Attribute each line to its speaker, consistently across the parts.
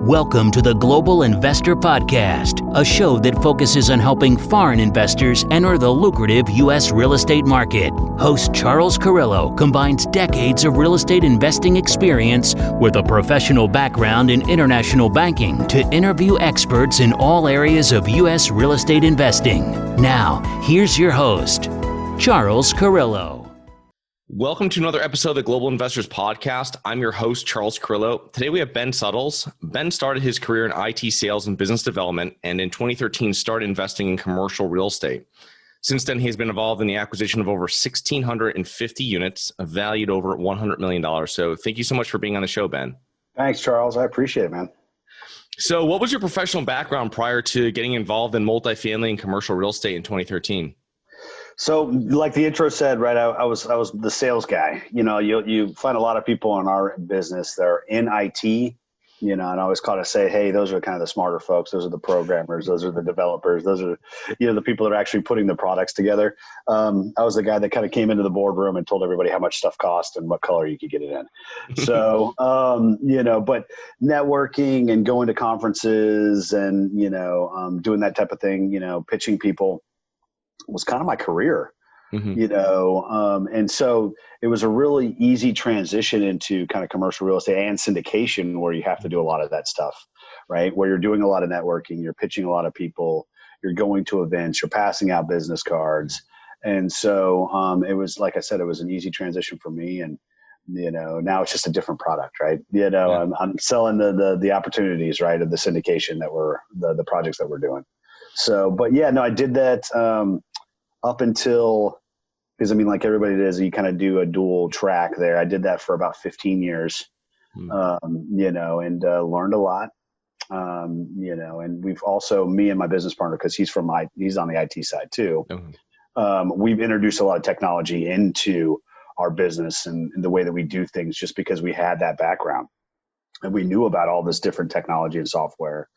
Speaker 1: Welcome to the Global Investor Podcast, a show that focuses on helping foreign investors enter the lucrative U.S. real estate market. Host Charles Carillo combines decades of real estate investing experience with a professional background in international banking to interview experts in all areas of U.S. real estate investing. Now, here's your host, Charles Carillo.
Speaker 2: Welcome to another episode of the Global Investors Podcast. I'm your host, Charles Carillo. Today we have Ben Suttles. Ben started his career in IT sales and business development, and in 2013 started investing in commercial real estate. Since then, he's been involved in the acquisition of over 1,650 units, valued over $100 million. So thank you so much for being on the show, Ben.
Speaker 3: Thanks, Charles. I appreciate it, man.
Speaker 2: So what was your professional background prior to getting involved in multifamily and commercial real estate in 2013?
Speaker 3: So like the intro said, right, I was the sales guy. You know, you find a lot of people in our business that are in IT, you know, and I always kind of say, hey, those are kind of the smarter folks. Those are the programmers. Those are the developers. Those are, you know, the people that are actually putting the products together. I was the guy that kind of came into the boardroom and told everybody how much stuff cost and what color you could get it in. So, you know, but networking and going to conferences and, you know, doing that type of thing, you know, pitching people was kind of my career, you know, and so it was a really easy transition into kind of commercial real estate and syndication where you have to do a lot of that stuff, right? Where you're doing a lot of networking, you're pitching a lot of people, you're going to events, you're passing out business cards. And so it was, like I said, it was an easy transition for me. And, you know, now it's just a different product, right? You know, yeah. I'm selling the opportunities, right, of the syndication that we're, the projects that we're doing. So, but yeah, no, I did that up until, because I mean, like everybody does, you kind of do a dual track there. I did that for about 15 years, you know, and learned a lot, you know, and we've also, me and my business partner, because he's on the IT side too. We've introduced a lot of technology into our business and the way that we do things just because we had that background and we knew about all this different technology and software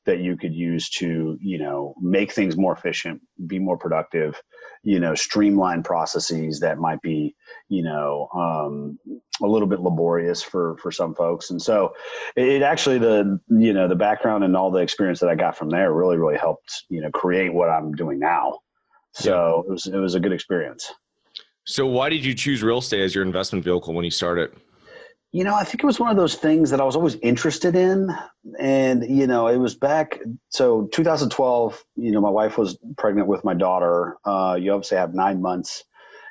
Speaker 3: that you could use to, you know, make things more efficient, be more productive, you know, streamline processes that might be, you know, a little bit laborious for some folks. And so it actually, you know, the background and all the experience that I got from there really, really helped, you know, create what I'm doing now. So it was a good experience.
Speaker 2: So why did you choose real estate as your investment vehicle when you started?
Speaker 3: You know, I think it was one of those things that I was always interested in. And, you know, it was back, so 2012, you know, my wife was pregnant with my daughter. You obviously have 9 months.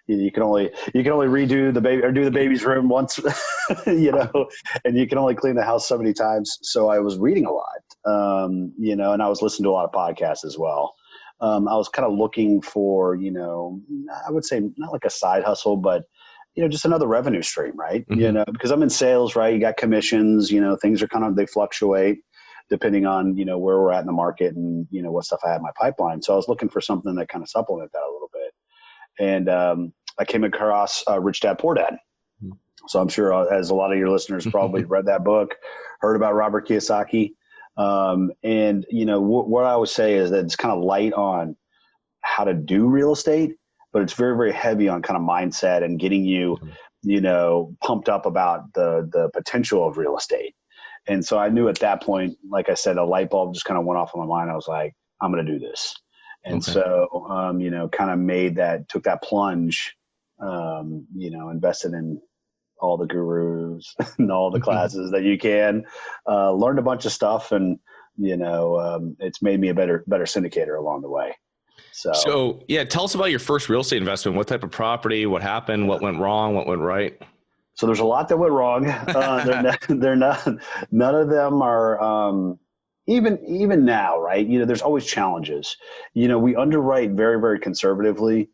Speaker 3: You can only redo the baby or do the baby's room once, you know, and you can only clean the house so many times. So I was reading a lot, you know, and I was listening to a lot of podcasts as well. I was kind of looking for, you know, I would say not like a side hustle, but you know, just another revenue stream, right? You know, because I'm in sales, right? You got commissions, you know, things are kind of, they fluctuate depending on, you know, where we're at in the market and, you know, what stuff I have in my pipeline. So I was looking for something that kind of supplement that a little bit. And I came across Rich Dad, Poor Dad. So I'm sure as a lot of your listeners probably read that book, heard about Robert Kiyosaki. And, you know, what I would say is that it's kind of light on how to do real estate, but it's very, very heavy on kind of mindset and getting you, you know, pumped up about the potential of real estate. And so I knew at that point, like I said, a light bulb just kind of went off in my mind. I was like, I'm going to do this. And so, you know, kind of took that plunge, you know, invested in all the gurus and all the classes that you can, learned a bunch of stuff and, you know, it's made me a better syndicator along the way. So
Speaker 2: yeah, tell us about your first real estate investment. What type of property, what happened, what went wrong, what went right?
Speaker 3: So there's a lot that went wrong. They're not, none of them are, even now, right? You know, there's always challenges. You know, we underwrite very, very conservatively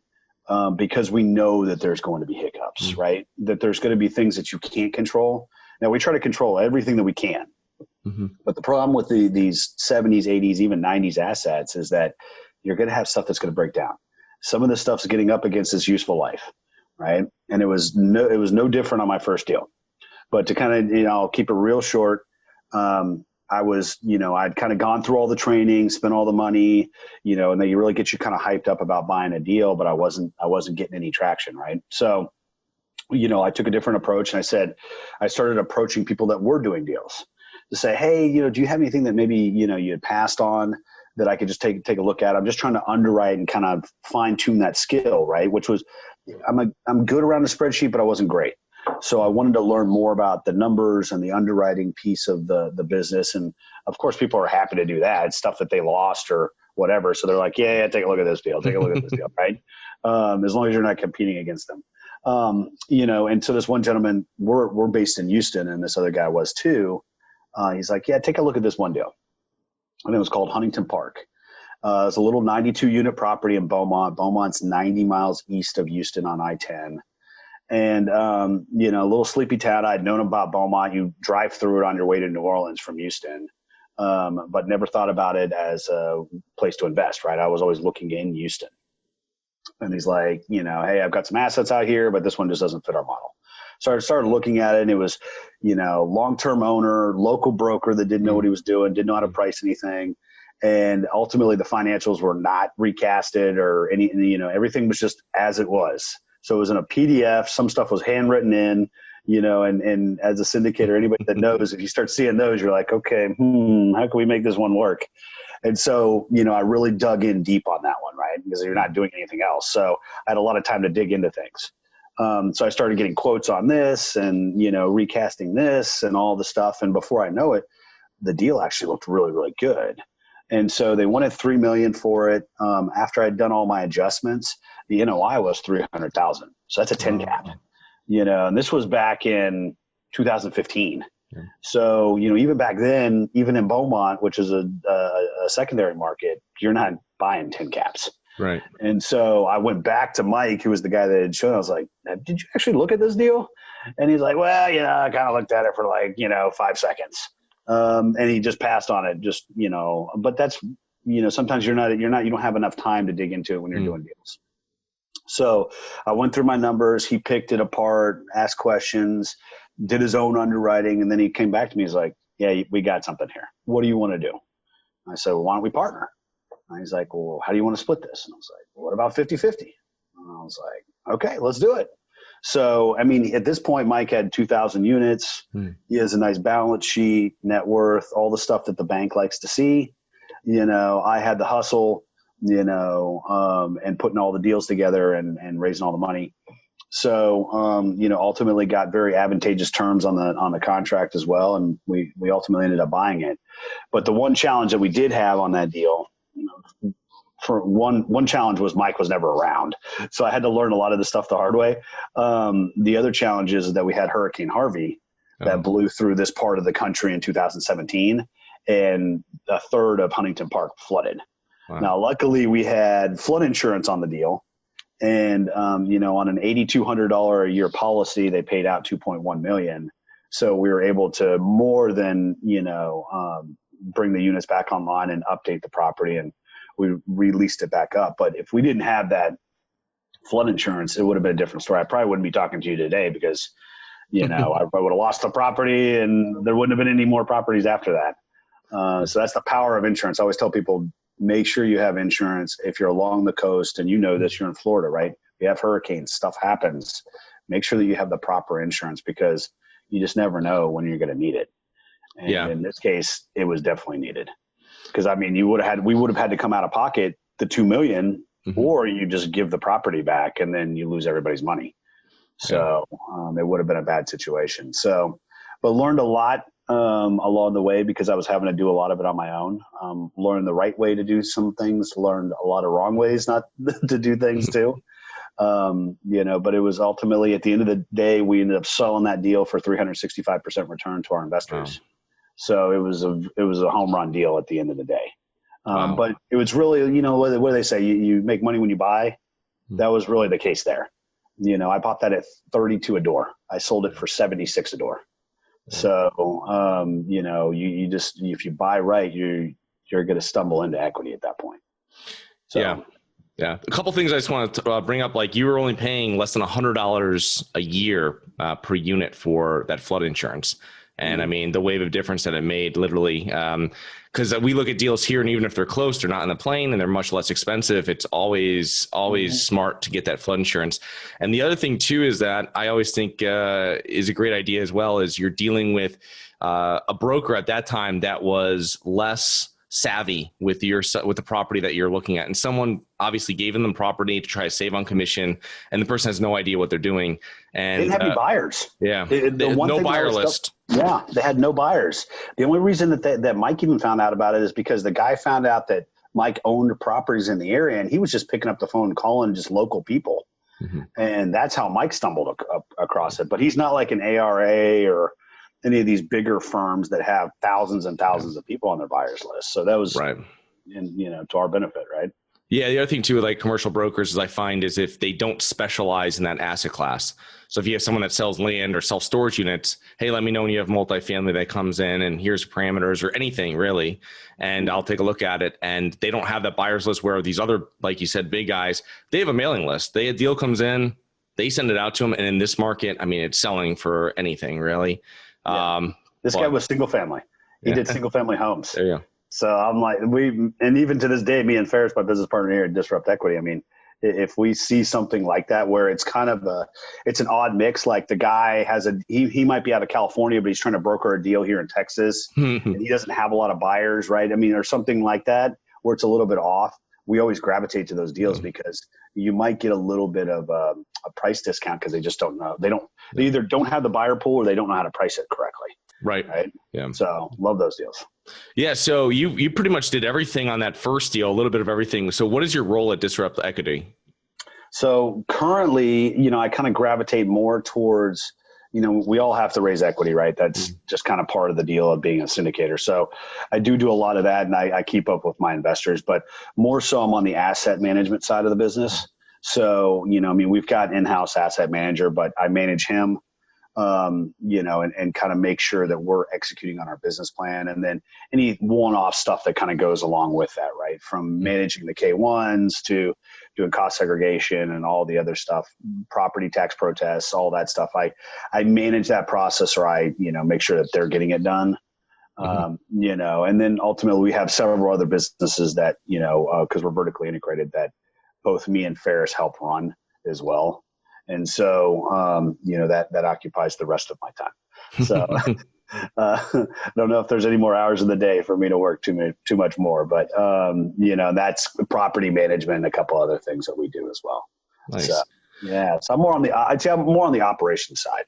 Speaker 3: because we know that there's going to be hiccups, right? That there's going to be things that you can't control. Now we try to control everything that we can. But the problem with these 70s, 80s, even 90s assets is that you're going to have stuff that's going to break down. Some of the stuff's getting up against its useful life, right? And it was no different on my first deal. But to kind of, you know, I'll keep it real short. I was, you know, I'd kind of gone through all the training, spent all the money, you know, and then you really get you kind of hyped up about buying a deal, but I wasn't getting any traction, right? So, you know, I took a different approach and I started approaching people that were doing deals. to say, hey, do you have anything that maybe, you had passed on that I could just take a look at? I'm just trying to underwrite and kind of fine tune that skill, right? Which was, I'm good around the spreadsheet, but I wasn't great. So I wanted to learn more about the numbers and the underwriting piece of the business. And of course, people are happy to do that. It's stuff that they lost or whatever. So they're like, yeah, take a look at this deal. Take a look at this deal, right? As long as you're not competing against them. And so this one gentleman, we're based in Houston, and this other guy was too. He's like, yeah, take a look at this one deal. And it was called Huntington Park. It's a little 92 unit property in Beaumont. Beaumont's 90 miles east of Houston on I-10. And, a little sleepy town. I'd known about Beaumont. You drive through it on your way to New Orleans from Houston, but never thought about it as a place to invest, right? I was always looking in Houston. And he's like, hey, I've got some assets out here, but this one just doesn't fit our model. So I started looking at it, and it was, long-term owner, local broker that didn't know what he was doing, didn't know how to price anything. And ultimately the financials were not recasted or everything was just as it was. So it was in a PDF. Some stuff was handwritten in, and as a syndicator, anybody that knows, if you start seeing those, you're like, okay, how can we make this one work? And so, I really dug in deep on that one, right? Because you're not doing anything else. So I had a lot of time to dig into things. So I started getting quotes on this and, recasting this and all the stuff. And before I know it, the deal actually looked really, really good. And so they wanted $3 million for it. After I'd done all my adjustments, the NOI was $300,000. So that's a 10 cap, and this was back in 2015. Yeah. So, even back then, even in Beaumont, which is a secondary market, you're not buying 10 caps.
Speaker 2: Right.
Speaker 3: And so I went back to Mike, who was the guy that had shown. I was like, did you actually look at this deal? And he's like, well, I kind of looked at it for 5 seconds. And he just passed on it, but that's, sometimes you don't have enough time to dig into it when you're doing deals. So I went through my numbers. He picked it apart, asked questions, did his own underwriting. And then he came back to me. He's like, yeah, we got something here. What do you want to do? I said, well, why don't we partner? And he's like, well, how do you want to split this? And I was like, well, what about 50-50? And I was like, okay, let's do it. So, at this point, Mike had 2,000 units. He has a nice balance sheet, net worth, all the stuff that the bank likes to see. I had the hustle, and putting all the deals together and raising all the money. So, ultimately got very advantageous terms on the contract as well. And we ultimately ended up buying it. But the one challenge that we did have on that deal, for one challenge was Mike was never around. So I had to learn a lot of the stuff the hard way. The other challenge is that we had Hurricane Harvey that blew through this part of the country in 2017, and a third of Huntington Park flooded. Wow. Now, luckily we had flood insurance on the deal, and, on an $8,200 a year policy, they paid out $2.1 million. So we were able to more than, bring the units back online and update the property, and we released it back up. But if we didn't have that flood insurance, it would have been a different story. I probably wouldn't be talking to you today because, I would have lost the property and there wouldn't have been any more properties after that. So that's the power of insurance. I always tell people, make sure you have insurance. If you're along the coast, and this, you're in Florida, right? You have hurricanes, stuff happens. Make sure that you have the proper insurance, because you just never know when you're going to need it. And in this case, it was definitely needed. Because we would have had to come out of pocket the $2 million, or you just give the property back and then you lose everybody's money. So it would have been a bad situation. So, but learned a lot along the way, because I was having to do a lot of it on my own. Learned the right way to do some things. Learned a lot of wrong ways not to do things too. But it was ultimately, at the end of the day, we ended up selling that deal for 365% return to our investors. Wow. So it was a home run deal at the end of the day. Wow. But it was really, what do they say? You make money when you buy. That was really the case there. I bought that at 32 a door. I sold it for 76 a door. So, you just, if you buy right, you're going to stumble into equity at that point. So,
Speaker 2: yeah. A couple things I just want to bring up. Like, you were only paying less than $100 a year per unit for that flood insurance. And I mean, the wave of difference that it made literally, because we look at deals here and even if they're close, they're not in the plane and they're much less expensive. It's always smart to get that flood insurance. And the other thing too, is that I always think is a great idea as well, is you're dealing with a broker at that time that was less savvy with the property that you're looking at, and someone obviously gave them property to try to save on commission, and the person has no idea what they're doing. And
Speaker 3: they didn't have any buyers.
Speaker 2: Yeah,
Speaker 3: no
Speaker 2: buyer list.
Speaker 3: Yeah, they had no buyers. The only reason that Mike even found out about it is because the guy found out that Mike owned properties in the area, and he was just picking up the phone, calling just local people, and that's how Mike stumbled across it. But he's not like an ARA or any of these bigger firms that have thousands and thousands of people on their buyers list. So that was right, to our benefit, right?
Speaker 2: Yeah. The other thing too, with like commercial brokers, is I find is if they don't specialize in that asset class. So if you have someone that sells land or self-storage units, hey, let me know when you have multifamily that comes in and here's parameters or anything really, and I'll take a look at it. And they don't have that buyers list where these other, like you said, big guys, they have a mailing list. A deal comes in, they send it out to them. And in this market, I mean, it's selling for anything really.
Speaker 3: Yeah. This guy was single family. He did single family homes.
Speaker 2: There you go.
Speaker 3: So I'm like, and even to this day, me and Ferris, my business partner here at Disrupt Equity, I mean, if we see something like that, where it's kind of it's an odd mix, like the guy has he might be out of California, but he's trying to broker a deal here in Texas and he doesn't have a lot of buyers, right? I mean, or something like that, where it's a little bit off. We always gravitate to those deals because you might get a little bit of a price discount because they just don't know. They either don't have the buyer pool or they don't know how to price it correctly.
Speaker 2: Right. Yeah.
Speaker 3: So love those deals.
Speaker 2: Yeah. So you pretty much did everything on that first deal, a little bit of everything. So what is your role at Disrupt Equity?
Speaker 3: So currently, I kind of gravitate more towards, we all have to raise equity, right? That's just kind of part of the deal of being a syndicator. So I do a lot of that, and I keep up with my investors, but more so I'm on the asset management side of the business. So, we've got an in-house asset manager, but I manage him, and kind of make sure that we're executing on our business plan. And then any one-off stuff that kind of goes along with that, right? From managing the K1s to doing cost segregation and all the other stuff, property tax protests, all that stuff. I manage that process, or I, make sure that they're getting it done. And then ultimately we have several other businesses that, because we're vertically integrated, that both me and Ferris help run as well. And so, that occupies the rest of my time. So I don't know if there's any more hours in the day for me to work too much more, but, that's property management and a couple other things that we do as well.
Speaker 2: Nice.
Speaker 3: So, yeah. So I'd say I'm more on the operations side,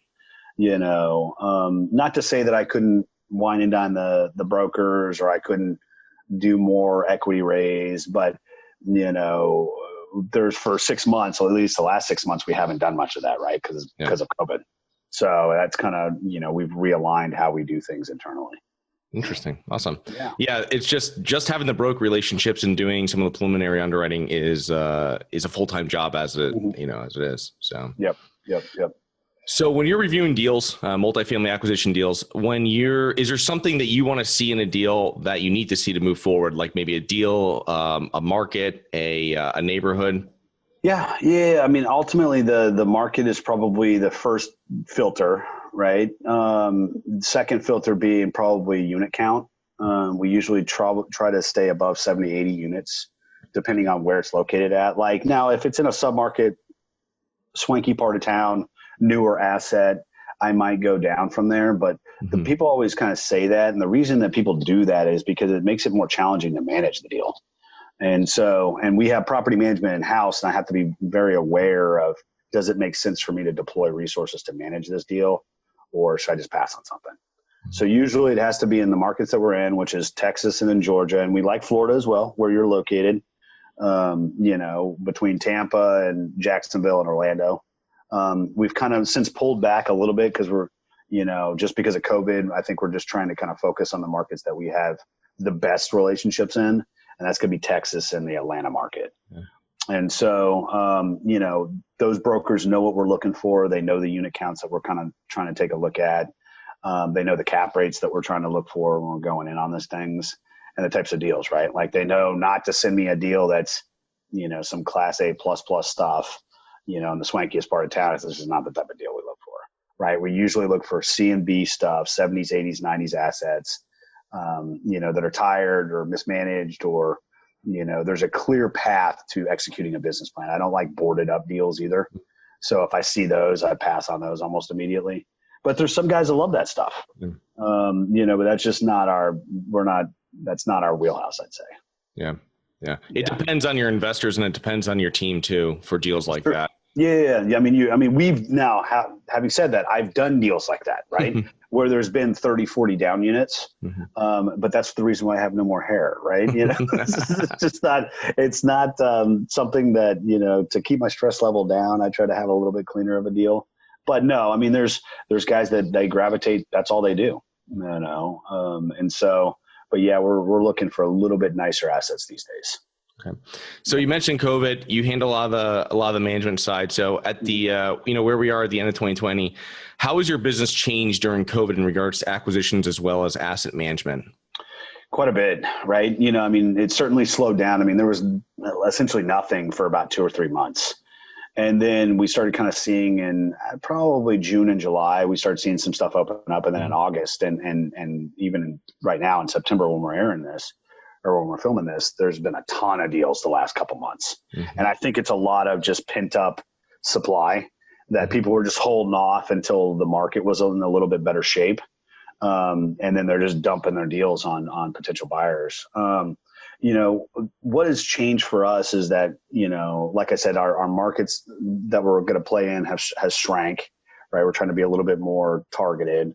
Speaker 3: not to say that I couldn't wine and dine the brokers or I couldn't do more equity raise, but, there's for 6 months, or at least the last 6 months, we haven't done much of that, right? Because of COVID. So that's kind of, we've realigned how we do things internally.
Speaker 2: Interesting. Awesome. Yeah. It's just having the broker relationships and doing some of the preliminary underwriting is a full-time job as it is. So,
Speaker 3: Yep.
Speaker 2: So when you're reviewing deals, multifamily acquisition deals, is there something that you want to see in a deal that you need to see to move forward? Like maybe a deal, a market, a neighborhood?
Speaker 3: Yeah. I mean, ultimately the market is probably the first filter, right? Second filter being probably unit count. We usually try to stay above 70, 80 units, depending on where it's located at. Like now, if it's in a submarket, swanky part of town, newer asset, I might go down from there. But the people always kind of say that. And the reason that people do that is because it makes it more challenging to manage the deal. And we have property management in house, and I have to be very aware of, does it make sense for me to deploy resources to manage this deal, or should I just pass on something? So usually it has to be in the markets that we're in, which is Texas and then Georgia. And we like Florida as well, where you're located, between Tampa and Jacksonville and Orlando. We've kind of since pulled back a little bit because we're, just because of COVID, I think we're just trying to kind of focus on the markets that we have the best relationships in, and that's going to be Texas and the Atlanta market. Yeah. And so, those brokers know what we're looking for. They know the unit counts that we're kind of trying to take a look at. They know the cap rates that we're trying to look for when we're going in on these things, and the types of deals, right? Like they know not to send me a deal that's, some class A++ stuff, in the swankiest part of town. This is not the type of deal we look for. right? We usually look for C and B stuff, 70s, 80s, 90s assets, that are tired or mismanaged, or, there's a clear path to executing a business plan. I don't like boarded up deals either. So if I see those, I pass on those almost immediately. But there's some guys that love that stuff, but that's just that's not our wheelhouse, I'd say.
Speaker 2: Yeah. Yeah. It depends on your investors, and it depends on your team too for deals like that.
Speaker 3: Yeah. We've now, having said that, I've done deals like that, right? Where there's been 30, 40 down units. But that's the reason why I have no more hair, right? It's not something that, to keep my stress level down, I try to have a little bit cleaner of a deal. But no, there's guys that they gravitate, that's all they do, and so, but yeah, we're looking for a little bit nicer assets these days.
Speaker 2: Okay. So you mentioned COVID, you handle a lot of the management side. So at the, where we are at the end of 2020, how has your business changed during COVID in regards to acquisitions as well as asset management?
Speaker 3: Quite a bit, right? It certainly slowed down. There was essentially nothing for about 2 or 3 months. And then we started kind of seeing in probably June and July, we started seeing some stuff open up. And then in August and even right now in September when we're airing this, or when we're filming this, there's been a ton of deals the last couple months. And I think it's a lot of just pent up supply that people were just holding off until the market was in a little bit better shape. And then they're just dumping their deals on potential buyers. What has changed for us is that, like I said, our markets that we're going to play in has shrank, right? We're trying to be a little bit more targeted.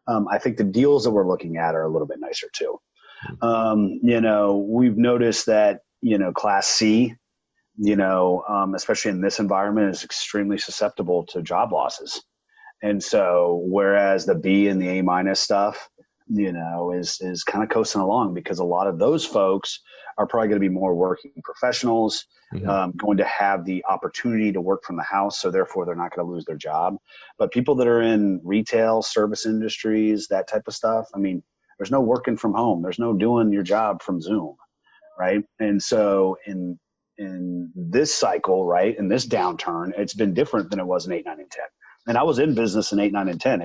Speaker 3: I think the deals that we're looking at are a little bit nicer too. We've noticed that, Class C, especially in this environment, is extremely susceptible to job losses. And so, whereas the B and the A- stuff, is kind of coasting along, because a lot of those folks are probably going to be more working professionals, going to have the opportunity to work from the house. So therefore they're not going to lose their job. But people that are in retail, service industries, that type of stuff, there's no working from home. There's no doing your job from Zoom, right? And so in this cycle, right, in this downturn, it's been different than it was in 8, 9, and 10. And I was in business in 8, 9, and 10.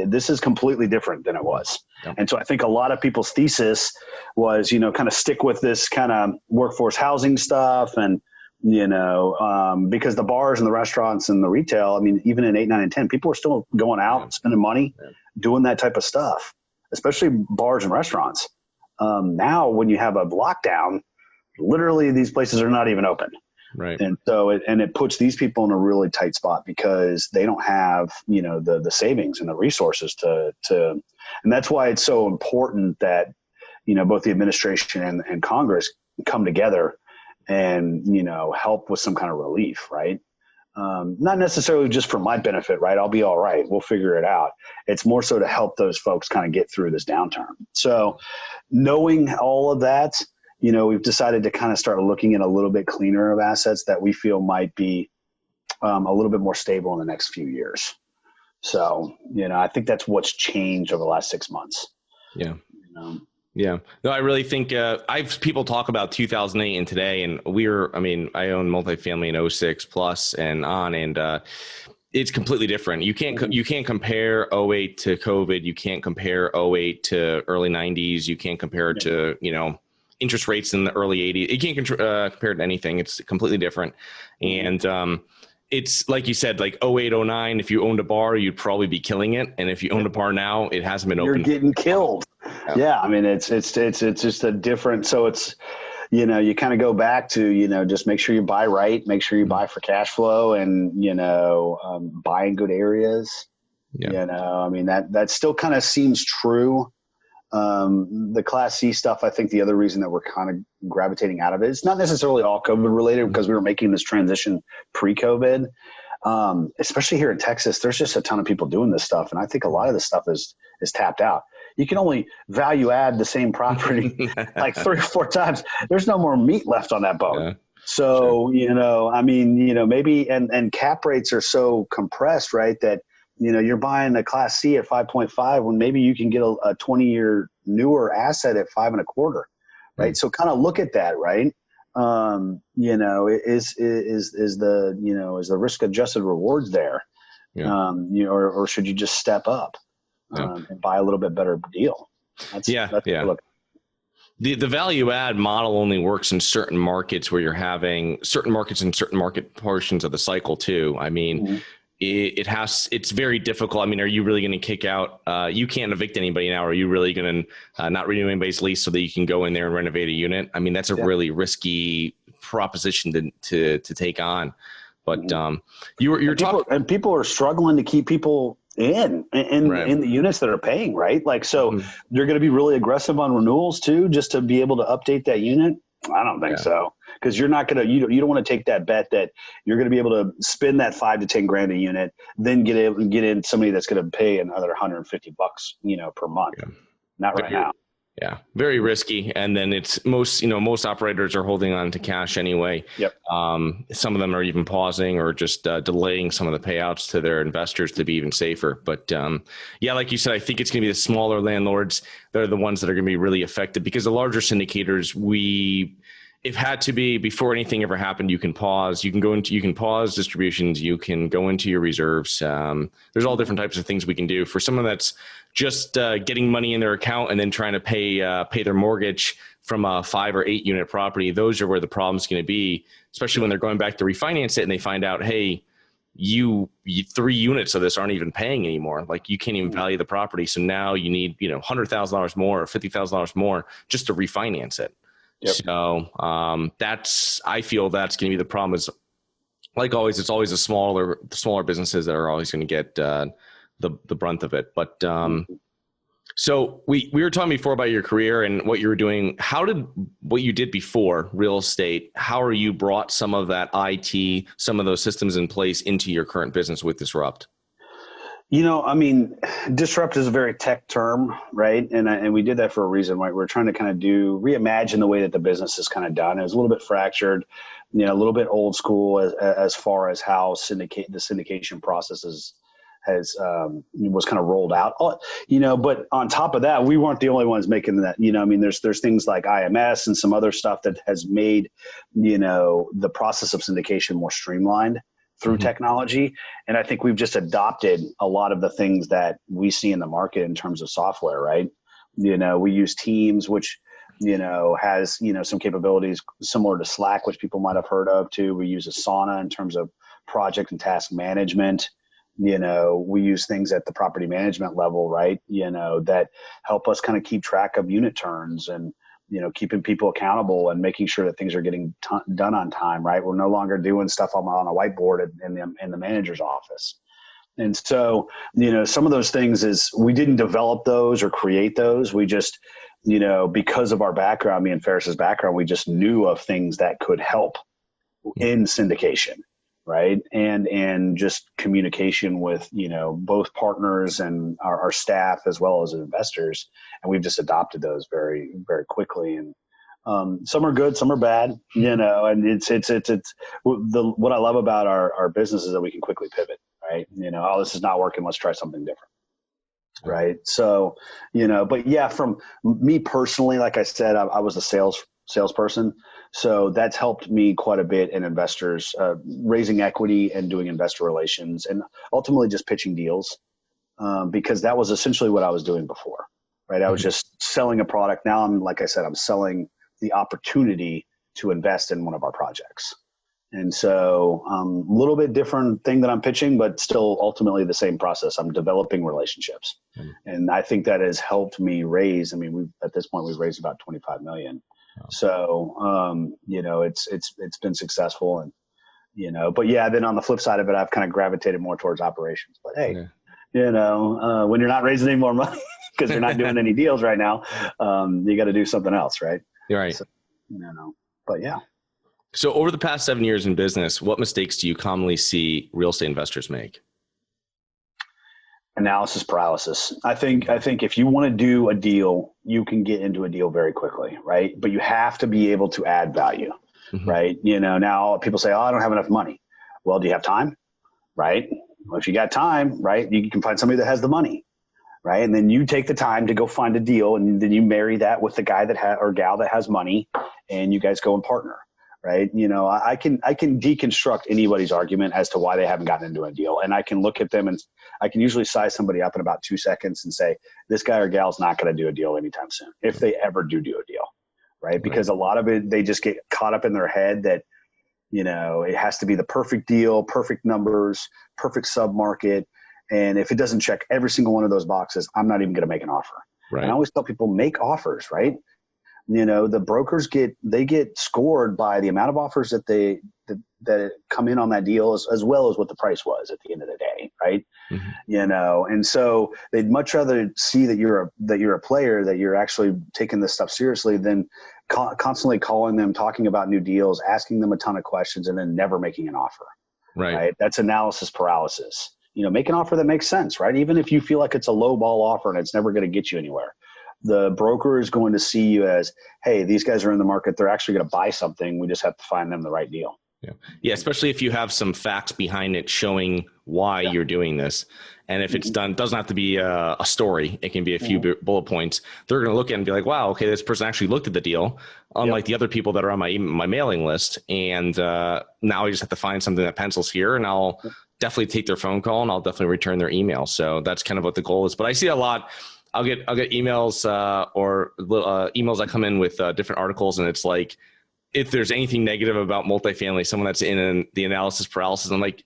Speaker 3: This is completely different than it was. Yep. And so I think a lot of people's thesis was, kind of stick with this kind of workforce housing stuff. And, because the bars and the restaurants and the retail, even in 8, 9, and 10, people were still going out, spending money, doing that type of stuff, especially bars and restaurants. Now, when you have a lockdown, literally these places are not even open.
Speaker 2: Right.
Speaker 3: And so it puts these people in a really tight spot because they don't have, the savings and the resources to, and that's why it's so important that, both the administration and Congress come together and, help with some kind of relief, right? Not necessarily just for my benefit, right? I'll be all right. We'll figure it out. It's more so to help those folks kind of get through this downturn. So knowing all of that, we've decided to kind of start looking at a little bit cleaner of assets that we feel might be a little bit more stable in the next few years. So, I think that's what's changed over the last 6 months.
Speaker 2: Yeah. Yeah. No, I really think people talk about 2008 and today, and I own multifamily in 06 plus and on, and it's completely different. You can't compare 08 to COVID. You can't compare 08 to early 90s. You can't compare it to, interest rates in the early 80s. You can't compare it to anything. It's completely different. And it's like you said, like 08, 09, if you owned a bar, you'd probably be killing it. And if you owned a bar now, it hasn't been open.
Speaker 3: You're getting killed. Yeah. It's just a different, so it's, you kind of go back to, just make sure you buy right, make sure you buy for cash flow and, buy in good areas. Yeah. That still kind of seems true. The Class C stuff, I think the other reason that we're kind of gravitating out of it, it's not necessarily all COVID related because we were making this transition pre-COVID. Especially here in Texas, there's just a ton of people doing this stuff. And I think a lot of this stuff is tapped out. You can only value add the same property like 3 or 4 times. There's no more meat left on that bone. Yeah. So, sure. Maybe, and cap rates are so compressed, right, that, you're buying a Class C at 5.5 when maybe you can get a 20-year newer asset at 5.25, right? So kind of look at that, right? Is the risk adjusted rewards there?
Speaker 2: Yeah.
Speaker 3: Or should you just step up and buy a little bit better deal? That's look.
Speaker 2: The value add model only works in certain markets where you're having certain markets and certain market portions of the cycle too. I mean, it's very difficult. I mean, are you really going to kick out, you can't evict anybody now. Are you really going to not renew anybody's lease so that you can go in there and renovate a unit? I mean, that's a really risky proposition to take on. But you're talking,
Speaker 3: and people are struggling to keep people in the units that are paying, right? Like, so you're going to be really aggressive on renewals too, just to be able to update that unit. I don't think so. Because you're not going to, you don't want to take that bet that you're going to be able to spend that $5 to $10,000 a unit, then get in somebody that's going to pay another $150, per month. Yeah. Not right now.
Speaker 2: Yeah, very risky. And then it's most operators are holding on to cash anyway.
Speaker 3: Yep.
Speaker 2: Some of them are even pausing or just delaying some of the payouts to their investors to be even safer. But like you said, I think it's going to be the smaller landlords that are the ones that are going to be really affected, because the larger syndicators, if had to be, before anything ever happened, you can pause. You can pause distributions. You can go into your reserves. There's all different types of things we can do. For someone that's just getting money in their account and then trying to pay their mortgage from a 5 or 8 unit property, those are where the problem's going to be, especially when they're going back to refinance it and they find out, hey, you 3 units of this aren't even paying anymore. Like, you can't even value the property. So now you need, $100,000 more or $50,000 more just to refinance it. Yep. So I feel that's going to be the problem. Is, like always, it's always the smaller businesses that are always going to get the brunt of it. But so we were talking before about your career and what you were doing. How did what you did before real estate, how are you brought some of that IT, some of those systems in place into your current business with Disrupt?
Speaker 3: Disrupt is a very tech term, right? And we did that for a reason, right? We're trying to kind of reimagine the way that the business is kind of done. It was a little bit fractured, a little bit old school as far as how the syndication process was kind of rolled out, but on top of that, we weren't the only ones making that, there's things like IMS and some other stuff that has made, the process of syndication more streamlined through technology. And I think we've just adopted a lot of the things that we see in the market in terms of software, right? We use Teams, which, has, some capabilities similar to Slack, which people might have heard of too. We use Asana in terms of project and task management. We use things at the property management level, right? That help us kind of keep track of unit turns and, keeping people accountable and making sure that things are getting done on time, right? We're no longer doing stuff on a whiteboard in the manager's office. And so, some of those things is we didn't develop those or create those. We just, because of our background, me and Ferris's background, we just knew of things that could help in syndication, right? And just communication with, both partners and our staff as well as investors. And we've just adopted those very, very quickly. And some are good, some are bad, and it's what I love about our business is that we can quickly pivot, right? This is not working, let's try something different. Right. So, but yeah, from me personally, like I said, I was a salesperson. So that's helped me quite a bit in investors, raising equity and doing investor relations and ultimately just pitching deals, because that was essentially what I was doing before, right? I was just selling a product. Now I'm selling the opportunity to invest in one of our projects. And so a little bit different thing that I'm pitching, but still ultimately the same process. I'm developing relationships. And I think that has helped me raise. At this point, we've raised about 25 million. So, it's been successful and, but yeah, then on the flip side of it, I've kind of gravitated more towards operations, but hey, when you're not raising any more money because you're not doing any deals right now, you got to do something else. Right.
Speaker 2: You're right.
Speaker 3: So, but yeah.
Speaker 2: So over the past 7 years in business, what mistakes do you commonly see real estate investors make?
Speaker 3: Analysis paralysis. I think if you want to do a deal, you can get into a deal very quickly, right? But you have to be able to add value, right? Now people say, oh, I don't have enough money. Well, do you have time? Right? Well, if you got time, right, you can find somebody that has the money, right? And then you take the time to go find a deal, and then you marry that with the guy or gal that has money, and you guys go and partner, right? I can deconstruct anybody's argument as to why they haven't gotten into a deal. And I can look at them and I can usually size somebody up in about 2 seconds and say, this guy or gal's not going to do a deal anytime soon, if they ever do a deal, right? Because a lot of it, they just get caught up in their head that, it has to be the perfect deal, perfect numbers, perfect sub-market. And if it doesn't check every single one of those boxes, I'm not even going to make an offer.
Speaker 2: Right.
Speaker 3: And I always tell people, make offers, right? The brokers get scored by the amount of offers that come in on that deal as well as what the price was at the end of the day, right? Mm-hmm. And so they'd much rather see that you're a player, that you're actually taking this stuff seriously than constantly calling them, talking about new deals, asking them a ton of questions, and then never making an offer. Right? That's analysis paralysis. Make an offer that makes sense, right? Even if you feel like it's a low ball offer and it's never going to get you anywhere. The broker is going to see you as, hey, these guys are in the market. They're actually going to buy something. We just have to find them the right deal.
Speaker 2: Yeah. Especially if you have some facts behind it showing why you're doing this. And if it's done, doesn't have to be a story. It can be a few bullet points. They're going to look at it and be like, wow, okay, this person actually looked at the deal, unlike the other people that are on my mailing list. And now I just have to find something that pencils here, and I'll definitely take their phone call, and I'll definitely return their email. So that's kind of what the goal is. But I see a lot. I'll get emails or emails that come in with different articles, and it's like, if there's anything negative about multifamily, someone that's in the analysis paralysis, I'm like,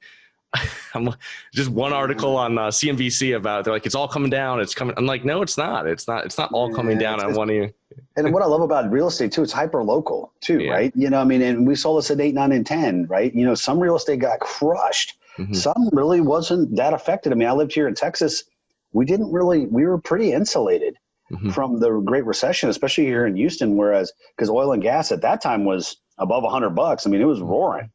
Speaker 2: just one article on CNBC about, they're like, it's all coming down. It's coming. I'm like, no, it's not. It's not all coming down. I want to.
Speaker 3: And what I love about real estate too, it's hyper local too, right? And we saw this at 8, 9, and 10, right? Some real estate got crushed. Mm-hmm. Some really wasn't that affected. I lived here in Texas. We were pretty insulated from the Great Recession, especially here in Houston, because oil and gas at that time was above $100. It was roaring.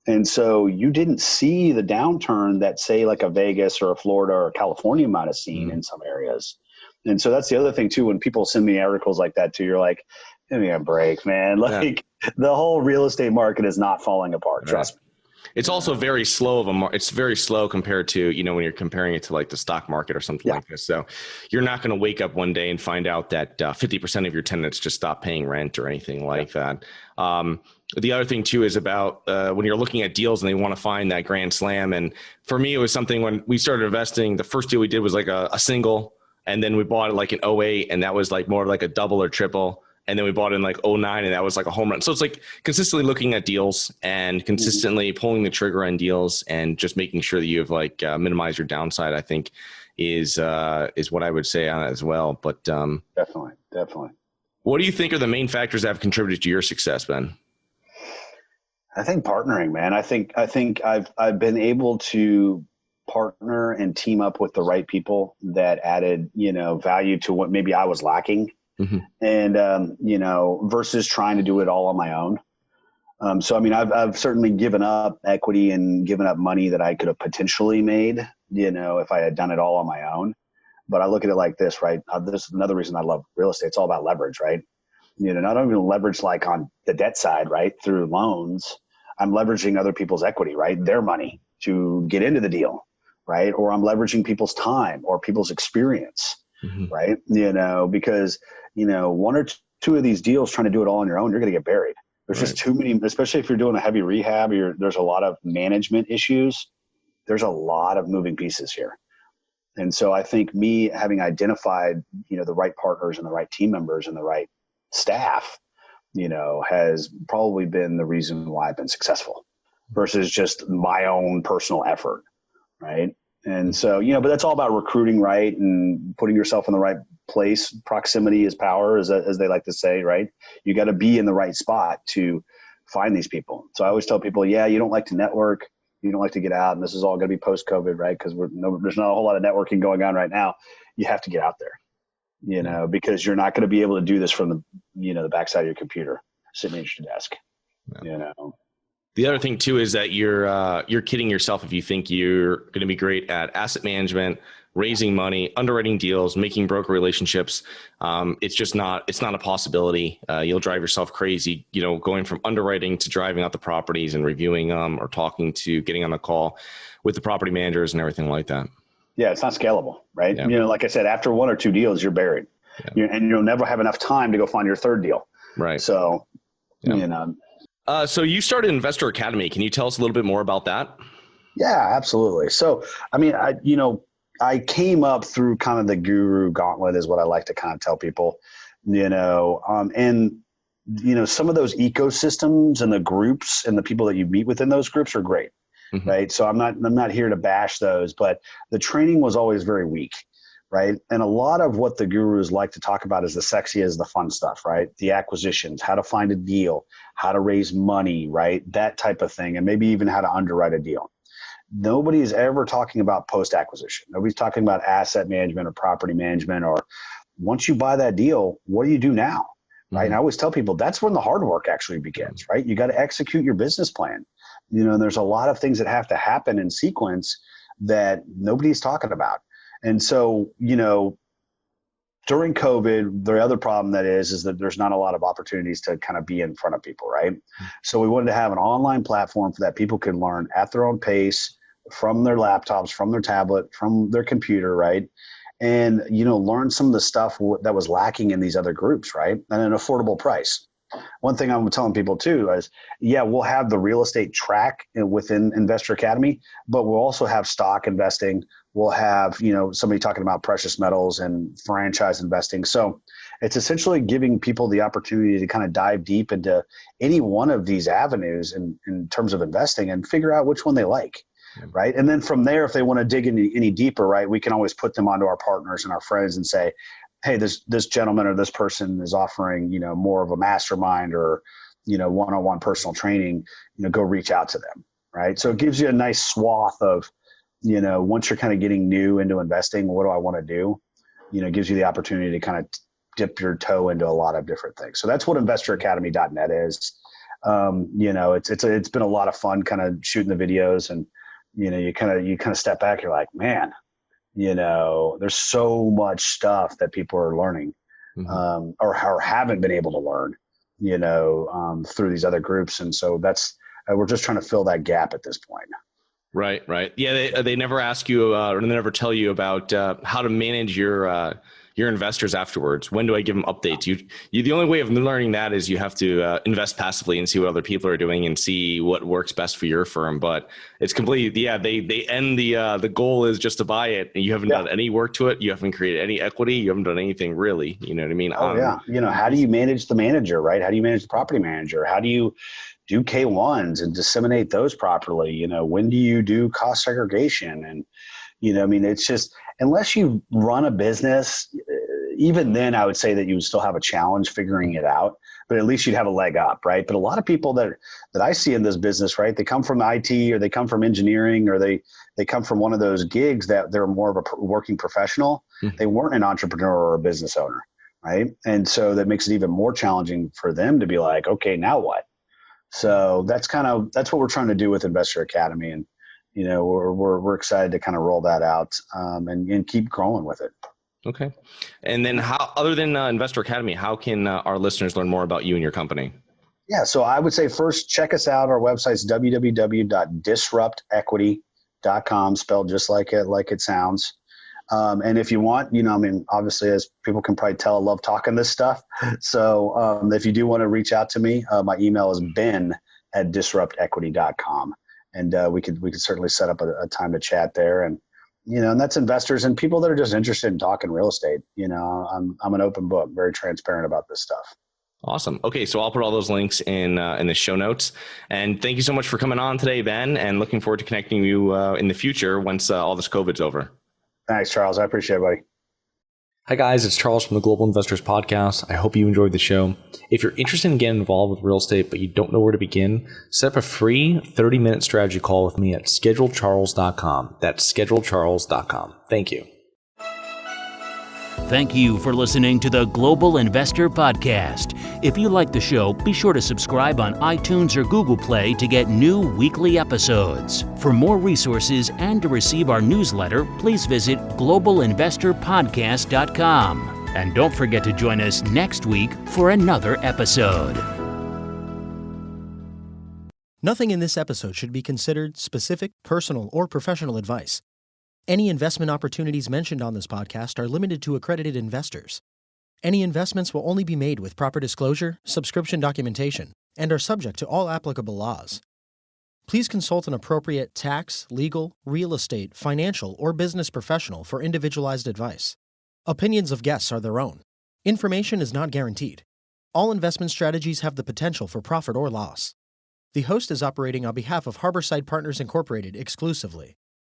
Speaker 3: And so you didn't see the downturn that, say, like a Vegas or a Florida or California might have seen in some areas. And so that's the other thing too, when people send me articles like that too, you're like, give me a break, man. The whole real estate market is not falling apart. Trust me.
Speaker 2: It's also very slow it's very slow compared to, when you're comparing it to like the stock market or something like this. So you're not going to wake up one day and find out that 50% of your tenants just stopped paying rent or anything like that. The other thing too is about when you're looking at deals and they want to find that grand slam. And for me, it was something when we started investing, the first deal we did was like a single, and then we bought it like in 08, and that was like more like a double or triple. And then we bought it in like 09, and that was like a home run. So it's like consistently looking at deals and consistently pulling the trigger on deals and just making sure that you have minimized your downside, I think is what I would say on it as well. But
Speaker 3: definitely.
Speaker 2: What do you think are the main factors that have contributed to your success, Ben?
Speaker 3: I think partnering, man. I think I've been able to partner and team up with the right people that added, value to what maybe I was lacking. Mm-hmm. And, versus trying to do it all on my own. I've certainly given up equity and given up money that I could have potentially made, if I had done it all on my own. But I look at it like this, right? This is another reason I love real estate. It's all about leverage, right? Not only leverage like on the debt side, right? Through loans, I'm leveraging other people's equity, right? Their money to get into the deal, right? Or I'm leveraging people's time or people's experience. Mm-hmm. Right. Because, one or two of these deals trying to do it all on your own, you're going to get buried. There's just too many, especially if you're doing a heavy rehab, there's a lot of management issues. There's a lot of moving pieces here. And so I think me having identified, the right partners and the right team members and the right staff, has probably been the reason why I've been successful versus just my own personal effort. Right. And so, but that's all about recruiting, right? And putting yourself in the right place. Proximity is power, as they like to say, right? You got to be in the right spot to find these people. So I always tell people, you don't like to network. You don't like to get out. And this is all going to be post-COVID, right? Because there's not a whole lot of networking going on right now. You have to get out there, because you're not going to be able to do this from the backside of your computer, sitting at your desk,
Speaker 2: The other thing too is that you're kidding yourself if you think you're going to be great at asset management, raising money, underwriting deals, making broker relationships. It's not a possibility. You'll drive yourself crazy, going from underwriting to driving out the properties and reviewing them or getting on a call with the property managers and everything like that.
Speaker 3: Yeah, it's not scalable, right?
Speaker 2: Yeah.
Speaker 3: Like I said, after 1 or 2 deals, you're buried, and you'll never have enough time to go find your third deal.
Speaker 2: Right.
Speaker 3: So,
Speaker 2: So you started Investor Academy. Can you tell us a little bit more about that?
Speaker 3: Yeah, absolutely. So, I mean, I came up through kind of the guru gauntlet is what I like to kind of tell people, and some of those ecosystems and the groups and the people that you meet within those groups are great.
Speaker 2: Mm-hmm.
Speaker 3: Right. So I'm not here to bash those, but the training was always very weak. Right. And a lot of what the gurus like to talk about is the sexy is the fun stuff, right? The acquisitions, how to find a deal, how to raise money, right? That type of thing. And maybe even how to underwrite a deal. Nobody's ever talking about post-acquisition. Nobody's talking about asset management or property management, or once you buy that deal, what do you do now? Right.
Speaker 2: Mm-hmm.
Speaker 3: And I always tell people that's when the hard work actually begins, right? You got to execute your business plan. And there's a lot of things that have to happen in sequence that nobody's talking about. And so, during COVID, the other problem that is that there's not a lot of opportunities to kind of be in front of people, right? So we wanted to have an online platform that people can learn at their own pace from their laptops, from their tablet, from their computer, right? And, learn some of the stuff that was lacking in these other groups, right? At an affordable price. One thing I'm telling people too is, we'll have the real estate track within Investor Academy, but we'll also have stock investing. We'll have, somebody talking about precious metals and franchise investing. So it's essentially giving people the opportunity to kind of dive deep into any one of these avenues in terms of investing and figure out which one they like. Right. And then from there, if they want to dig any deeper, right, we can always put them onto our partners and our friends and say, hey, this gentleman or this person is offering, more of a mastermind or, one-on-one personal training, go reach out to them. Right. So it gives you a nice swath of, once you're kind of getting new into investing, what do I want to do? It gives you the opportunity to kind of dip your toe into a lot of different things. So that's what investoracademy.net is. It's been a lot of fun kind of shooting the videos, and, you kind of step back, you're like, man, there's so much stuff that people are learning,
Speaker 2: Mm-hmm.
Speaker 3: or haven't been able to learn, through these other groups. And so that's, we're just trying to fill that gap at this point.
Speaker 2: Right. Yeah, they never ask you or they never tell you about how to manage your investors afterwards. When do I give them updates? You the only way of learning that is you have to invest passively and see what other people are doing and see what works best for your firm. But it's completely, they end the goal is just to buy it, and you haven't done any work to it. You haven't created any equity. You haven't done anything really. You know what I mean?
Speaker 3: Oh yeah. How do you manage the manager, right? How do you manage the property manager? How do you do K1s and disseminate those properly? When do you do cost segregation? And, it's just, unless you run a business, even then I would say that you would still have a challenge figuring it out, but at least you'd have a leg up, right? But a lot of people that I see in this business, right, they come from IT, or they come from engineering, or they come from one of those gigs that they're more of a working professional. Mm-hmm. They weren't an entrepreneur or a business owner, right? And so that makes it even more challenging for them to be like, okay, now what? So that's what we're trying to do with Investor Academy. And, we're excited to kind of roll that out and keep growing with it.
Speaker 2: Okay. And then other than Investor Academy, how can our listeners learn more about you and your company?
Speaker 3: Yeah. So I would say first, check us out. Our website's www.disruptequity.com, spelled just like it sounds. And if you want, obviously, as people can probably tell, I love talking this stuff. So if you do want to reach out to me, my email is ben@disruptequity.com. And we could certainly set up a time to chat there. And, and that's investors and people that are just interested in talking real estate. I'm an open book, very transparent about this stuff.
Speaker 2: Awesome. Okay. So I'll put all those links in the show notes. And thank you so much for coming on today, Ben, and looking forward to connecting you in the future once all this COVID's over.
Speaker 3: Thanks, Charles. I appreciate it, buddy.
Speaker 4: Hi guys, it's Charles from the Global Investors Podcast. I hope you enjoyed the show. If you're interested in getting involved with real estate but you don't know where to begin, set up a free 30-minute strategy call with me at schedulecharles.com. That's schedulecharles.com. Thank you.
Speaker 1: Thank you for listening to the Global Investor Podcast. If you like the show, be sure to subscribe on iTunes or Google Play to get new weekly episodes. For more resources and to receive our newsletter, please visit globalinvestorpodcast.com. And don't forget to join us next week for another episode.
Speaker 5: Nothing in this episode should be considered specific, personal, or professional advice. Any investment opportunities mentioned on this podcast are limited to accredited investors. Any investments will only be made with proper disclosure, subscription documentation, and are subject to all applicable laws. Please consult an appropriate tax, legal, real estate, financial, or business professional for individualized advice. Opinions of guests are their own. Information is not guaranteed. All investment strategies have the potential for profit or loss. The host is operating on behalf of Harborside Partners Incorporated exclusively.